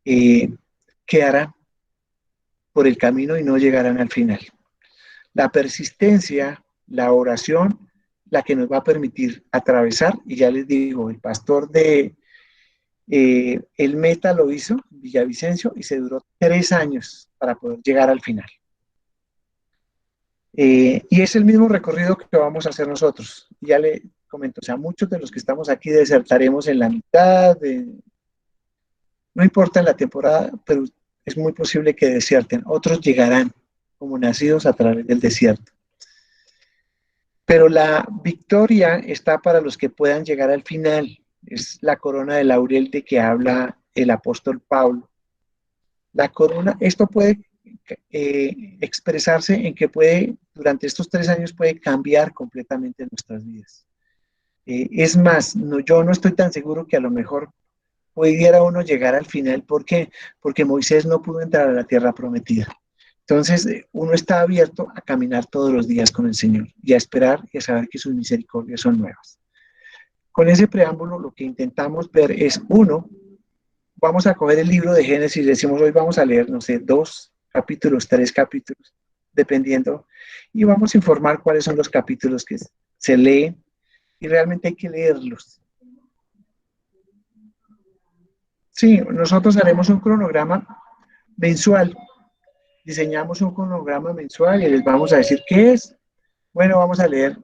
quedarán por el camino y no llegarán al final. La persistencia, la oración, la que nos va a permitir atravesar, y ya les digo, el pastor de el Meta lo hizo, Villavicencio, y se duró 3 años para poder llegar al final. Y es el mismo recorrido que vamos a hacer nosotros. Ya le comento, o sea, muchos de los que estamos aquí desertaremos en la mitad, no importa en la temporada, pero es muy posible que desierten. Otros llegarán como nacidos a través del desierto. Pero la victoria está para los que puedan llegar al final. Es la corona de laurel de que habla el apóstol Pablo. La corona, esto puede expresarse en que puede, durante estos 3 años puede cambiar completamente nuestras vidas. Es más, yo no estoy tan seguro que a lo mejor pudiera uno llegar al final. ¿Por qué? Porque Moisés no pudo entrar a la tierra prometida. Entonces, uno está abierto a caminar todos los días con el Señor y a esperar y a saber que sus misericordias son nuevas. Con ese preámbulo, lo que intentamos ver es, uno, vamos a coger el libro de Génesis y decimos, hoy vamos a leer, no sé, 2 capítulos, 3 capítulos, dependiendo, y vamos a informar cuáles son los capítulos que se leen y realmente hay que leerlos. Sí, nosotros haremos un cronograma mensual. Diseñamos un cronograma mensual y les vamos a decir qué es. Bueno, vamos a leer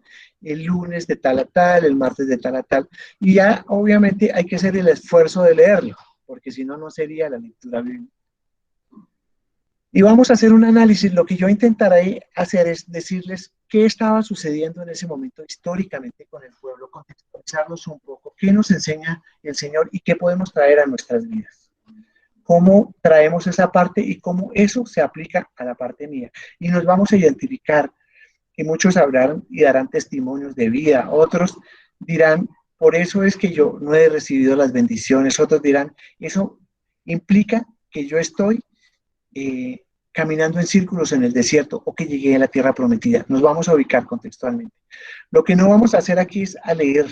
el lunes de tal a tal, el martes de tal a tal. Y ya obviamente hay que hacer el esfuerzo de leerlo, porque si no, no sería la lectura bíblica. Y vamos a hacer un análisis. Lo que yo intentaré hacer es decirles qué estaba sucediendo en ese momento históricamente con el pueblo, contextualizarlos un poco, qué nos enseña el Señor y qué podemos traer a nuestras vidas. Cómo traemos esa parte y cómo eso se aplica a la parte mía. Y nos vamos a identificar, y muchos hablarán y darán testimonios de vida, otros dirán, por eso es que yo no he recibido las bendiciones, otros dirán, eso implica que yo estoy caminando en círculos en el desierto o que llegué a la tierra prometida. Nos vamos a ubicar contextualmente. Lo que no vamos a hacer aquí es a leer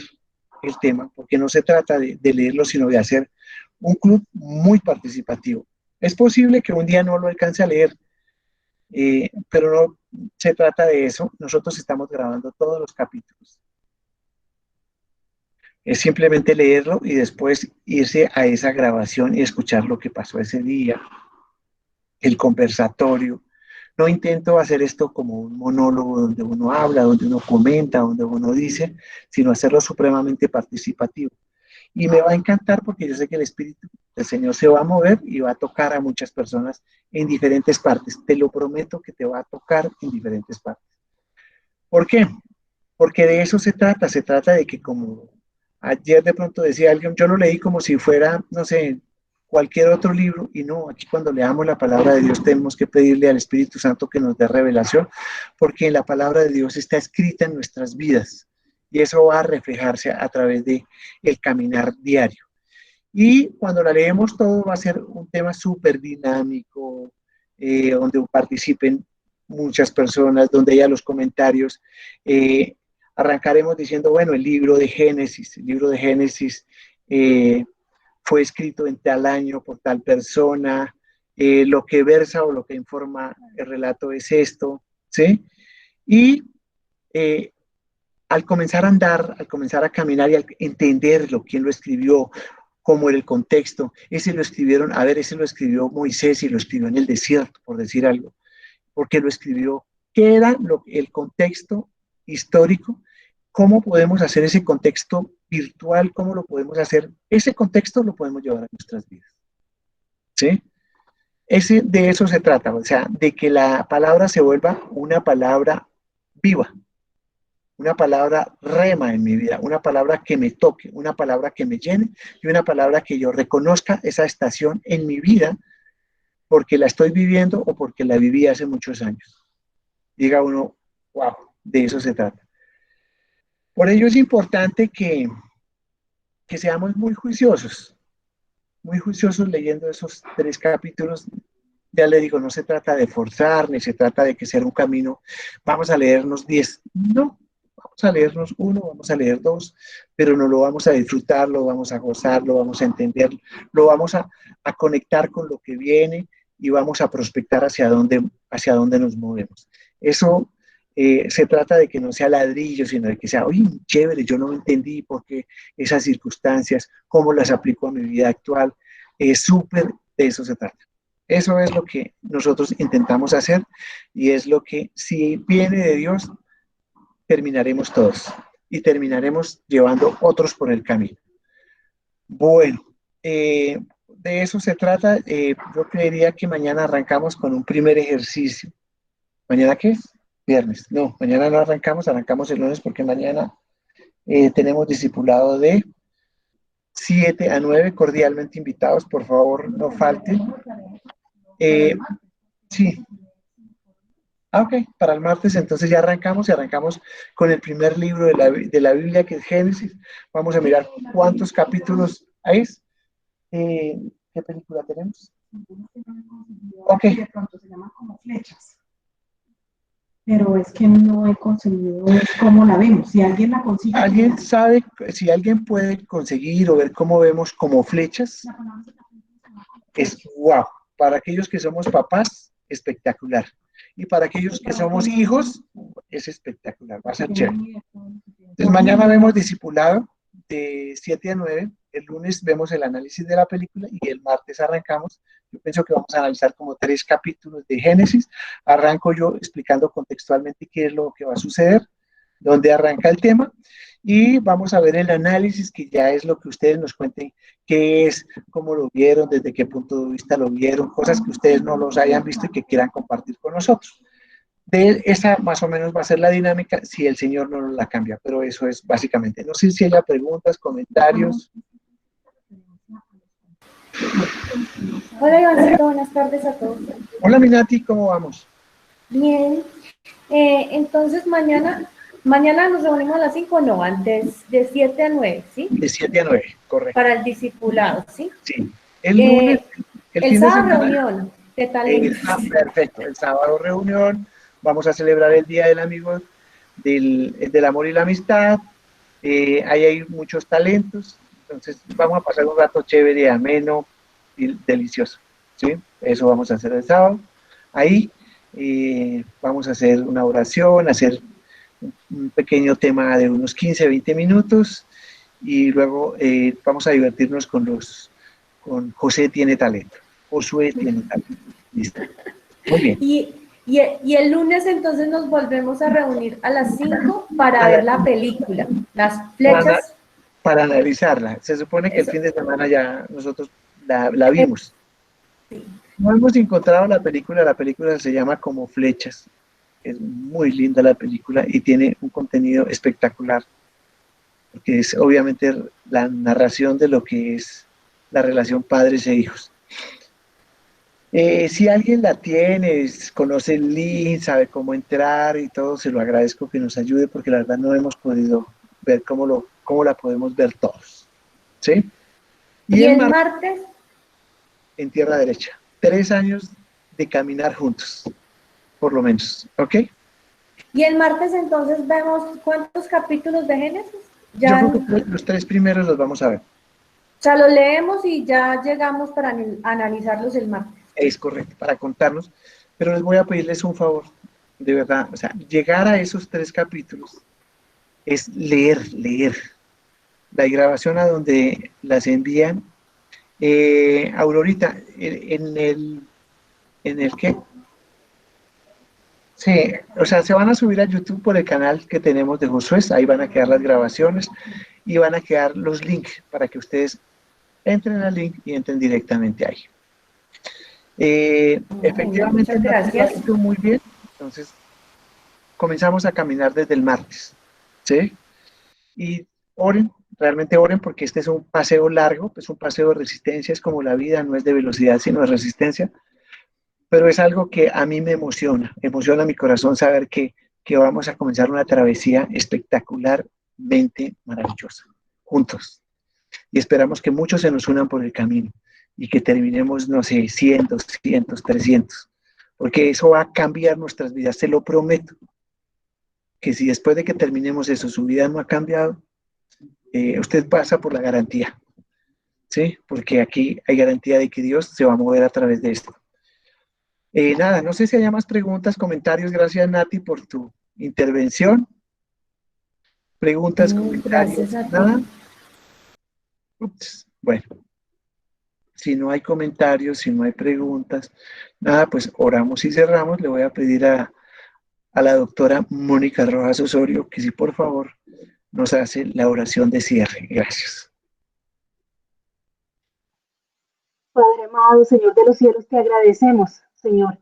el tema, porque no se trata de leerlo, sino de hacer un club muy participativo. Es posible que un día no lo alcance a leer, pero no se trata de eso. Nosotros estamos grabando todos los capítulos. Es simplemente leerlo y después irse a esa grabación y escuchar lo que pasó ese día, el conversatorio. No intento hacer esto como un monólogo donde uno habla, donde uno comenta, donde uno dice, sino hacerlo supremamente participativo. Y me va a encantar porque yo sé que el Espíritu del Señor se va a mover y va a tocar a muchas personas en diferentes partes. Te lo prometo que te va a tocar en diferentes partes. ¿Por qué? Porque de eso se trata de que como Ayer de pronto decía alguien, yo lo leí como si fuera, no sé, cualquier otro libro, y no, aquí cuando leamos la palabra de Dios tenemos que pedirle al Espíritu Santo que nos dé revelación, porque en la palabra de Dios está escrita en nuestras vidas, y eso va a reflejarse a través de el caminar diario. Y cuando la leemos todo va a ser un tema súper dinámico, donde participen muchas personas, donde haya los comentarios. Arrancaremos diciendo, bueno, el libro de Génesis fue escrito en tal año por tal persona, lo que versa o lo que informa el relato es esto, ¿sí? Y eh, al comenzar a andar, al comenzar a caminar y al entenderlo, quién lo escribió, cómo era el contexto, ese lo escribieron, a ver, ese lo escribió Moisés y lo escribió en el desierto, por decir algo, porque lo escribió, qué era el contexto histórico, cómo podemos hacer ese contexto virtual, cómo lo podemos hacer, ese contexto lo podemos llevar a nuestras vidas, ¿sí? De eso se trata, o sea, de que la palabra se vuelva una palabra viva, una palabra rema en mi vida, una palabra que me toque, una palabra que me llene y una palabra que yo reconozca esa estación en mi vida porque la estoy viviendo o porque la viví hace muchos años. Diga uno, wow, de eso se trata. Por ello es importante que seamos muy juiciosos leyendo esos 3 capítulos. Ya le digo, no se trata de forzar, ni se trata de que sea un camino, vamos a leernos 10, no, vamos a leernos 1, vamos a leer 2, pero no lo vamos a disfrutar, lo vamos a gozar, lo vamos a entender, lo vamos a conectar con lo que viene y vamos a prospectar hacia dónde nos movemos. Eso se trata de que no sea ladrillo, sino de que sea, oye, chévere, yo no entendí por qué esas circunstancias, cómo las aplico a mi vida actual, súper, de eso se trata. Eso es lo que nosotros intentamos hacer y es lo que, si viene de Dios, terminaremos todos y terminaremos llevando otros por el camino. Bueno, de eso se trata. Yo creería que mañana arrancamos con un primer ejercicio. ¿Mañana qué? Viernes. No, mañana no arrancamos el lunes porque mañana tenemos discipulado de 7 a 9, cordialmente invitados, por favor, no falten. Sí. Ok, para el martes entonces ya arrancamos y arrancamos con el primer libro de la Biblia, que es Génesis. Vamos a mirar cuántos capítulos hay. ¿Qué película tenemos? Ok. De pronto se llaman como flechas. Pero es que no he conseguido cómo la vemos. Si alguien la consigue. ¿Alguien sabe si alguien puede conseguir o ver cómo vemos como flechas? Es wow. Para aquellos que somos papás, espectacular. Y para aquellos que somos hijos, es espectacular, va a ser chévere. Entonces mañana vemos discipulado de 7 a 9, el lunes vemos el análisis de la película y el martes arrancamos. Yo pienso que vamos a analizar como 3 capítulos de Génesis. Arranco yo explicando contextualmente qué es lo que va a suceder, dónde arranca el tema, y vamos a ver el análisis, que ya es lo que ustedes nos cuenten qué es, cómo lo vieron, desde qué punto de vista lo vieron, cosas que ustedes no los hayan visto y que quieran compartir con nosotros. De esa más o menos va a ser la dinámica si el Señor no la cambia, pero eso es básicamente. No sé si haya preguntas, comentarios. Hola Ivancito, buenas tardes a todos. Hola Minati, ¿cómo vamos? Bien, entonces mañana nos reunimos a las 5, no, antes de 7 a 9, ¿sí? De 7 a 9, correcto. Para el discipulado, ¿sí? Sí. El lunes, el sábado reunión de talentos. Perfecto, el sábado reunión, vamos a celebrar el Día del Amigo, del Amor y la Amistad, ahí hay muchos talentos, entonces vamos a pasar un rato chévere, ameno y delicioso, ¿sí? Eso vamos a hacer el sábado. Ahí vamos a hacer una oración, hacer un pequeño tema de unos 15, 20 minutos y luego vamos a divertirnos con José tiene talento, Josué tiene talento. Listo. Muy bien. Y el lunes entonces nos volvemos a reunir a las 5 para ver la película, las flechas. Para analizarla. Se supone que el fin de semana ya nosotros la vimos. No hemos encontrado la película se llama Como Flechas. Es muy linda la película y tiene un contenido espectacular. porque es obviamente la narración de lo que es la relación padres e hijos. Si alguien la tiene, conoce el link, sabe cómo entrar y todo, se lo agradezco que nos ayude porque la verdad no hemos podido ver cómo la podemos ver todos. ¿Sí? Y el el martes, en tierra derecha. 3 años de caminar juntos, por lo menos. ¿Ok? y el martes entonces vemos cuántos capítulos de Génesis. Yo Ya, creo que los 3 primeros los vamos a ver. o sea, los leemos y ya llegamos para analizarlos el martes. Es correcto, para contarnos. Pero les voy a pedirles un favor, de verdad. O sea, llegar a esos 3 capítulos es leer. La grabación a donde las envían. Aurorita, ¿en el qué? Sí, o sea, se van a subir a YouTube por el canal que tenemos de Josué, ahí van a quedar las grabaciones y van a quedar los links para que ustedes entren al link y entren directamente ahí. Efectivamente, Muchas gracias. muy bien, entonces comenzamos a caminar desde el martes, ¿sí? Y oren, realmente oren porque este es un paseo largo, es un paseo de resistencia, es como la vida, no es de velocidad, sino de resistencia. Pero es algo que a mí me emociona mi corazón saber que vamos a comenzar una travesía espectacularmente maravillosa, juntos. Y esperamos que muchos se nos unan por el camino y que terminemos, no sé, 100, 200, 300, porque eso va a cambiar nuestras vidas, se lo prometo, que si después de que terminemos eso, su vida no ha cambiado, usted pasa por la garantía, ¿sí? Porque aquí hay garantía de que Dios se va a mover a través de esto. Nada, no sé si haya más preguntas, comentarios. Gracias, Nati, por tu intervención. Preguntas, comentarios. Gracias a ti. Nada. Ups, bueno, si no hay comentarios, si no hay preguntas, nada, pues oramos y cerramos. Le voy a pedir a la doctora Mónica Rojas Osorio que si por favor nos hace la oración de cierre. Gracias. Padre amado, Señor de los cielos, te agradecemos, Señor,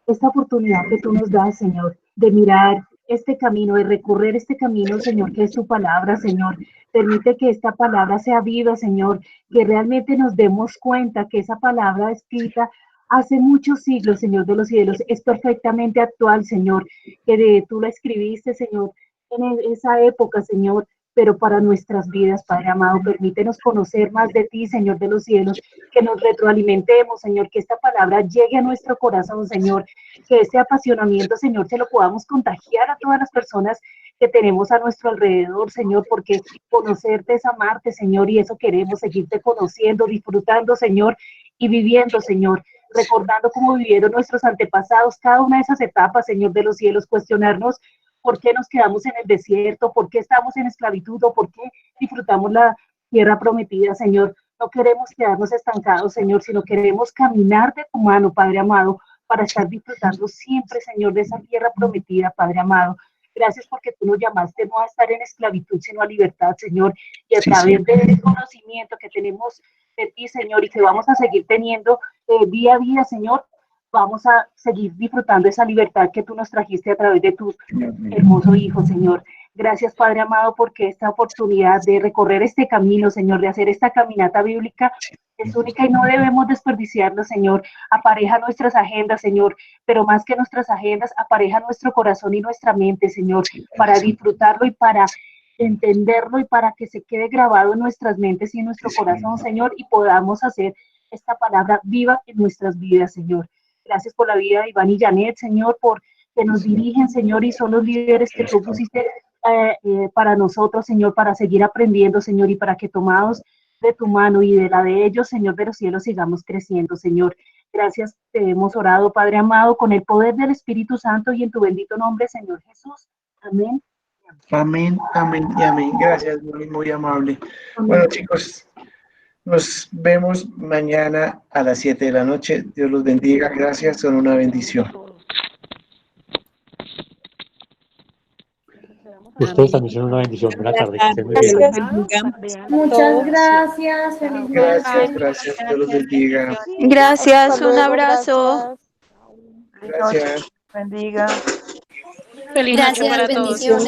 esta oportunidad que tú nos das, Señor, de mirar este camino, de recorrer este camino, Señor, que es tu palabra, Señor. Permite que esta palabra sea viva, Señor, que realmente nos demos cuenta que esa palabra escrita hace muchos siglos, Señor de los cielos, es perfectamente actual, Señor, que tú la escribiste, Señor, en esa época, Señor, pero para nuestras vidas, Padre amado, permítenos conocer más de ti, Señor de los cielos, que nos retroalimentemos, Señor, que esta palabra llegue a nuestro corazón, Señor, que este apasionamiento, Señor, se lo podamos contagiar a todas las personas que tenemos a nuestro alrededor, Señor, porque conocerte es amarte, Señor, y eso queremos, seguirte conociendo, disfrutando, Señor, y viviendo, Señor, recordando cómo vivieron nuestros antepasados, cada una de esas etapas, Señor de los cielos, cuestionarnos por qué nos quedamos en el desierto, por qué estamos en esclavitud o por qué disfrutamos la tierra prometida, Señor. No queremos quedarnos estancados, Señor, sino queremos caminar de tu mano, Padre amado, para estar disfrutando siempre, Señor, de esa tierra prometida, Padre amado. Gracias porque tú nos llamaste no a estar en esclavitud, sino a libertad, Señor, y a través del conocimiento que tenemos de ti, Señor, y que vamos a seguir teniendo día a día, Señor, vamos a seguir disfrutando esa libertad que tú nos trajiste a través de tu hermoso Hijo, Señor. Gracias, Padre amado, porque esta oportunidad de recorrer este camino, Señor, de hacer esta caminata bíblica es única y no debemos desperdiciarlo, Señor. Apareja nuestras agendas, Señor, pero más que nuestras agendas, apareja nuestro corazón y nuestra mente, Señor, para disfrutarlo y para entenderlo y para que se quede grabado en nuestras mentes y en nuestro corazón, Señor, y podamos hacer esta palabra viva en nuestras vidas, Señor. Gracias por la vida de Iván y Janet, Señor, por que nos dirigen, Señor, y son los líderes que tú pusiste para nosotros, Señor, para seguir aprendiendo, Señor, y para que tomados de tu mano y de la de ellos, Señor de los cielos, sigamos creciendo, Señor. Gracias, te hemos orado, Padre amado, con el poder del Espíritu Santo y en tu bendito nombre, Señor Jesús. Amén. Amén, amén y amén. Gracias, muy amable. Bueno, chicos, nos vemos mañana a las 7 de la noche. Dios los bendiga. Gracias, son una bendición. Ustedes también son una bendición. Buenas tardes. Muchas gracias. Feliz noche. Gracias. Dios los bendiga. Gracias, un abrazo. Gracias. Bendiga. Feliz noche para todos.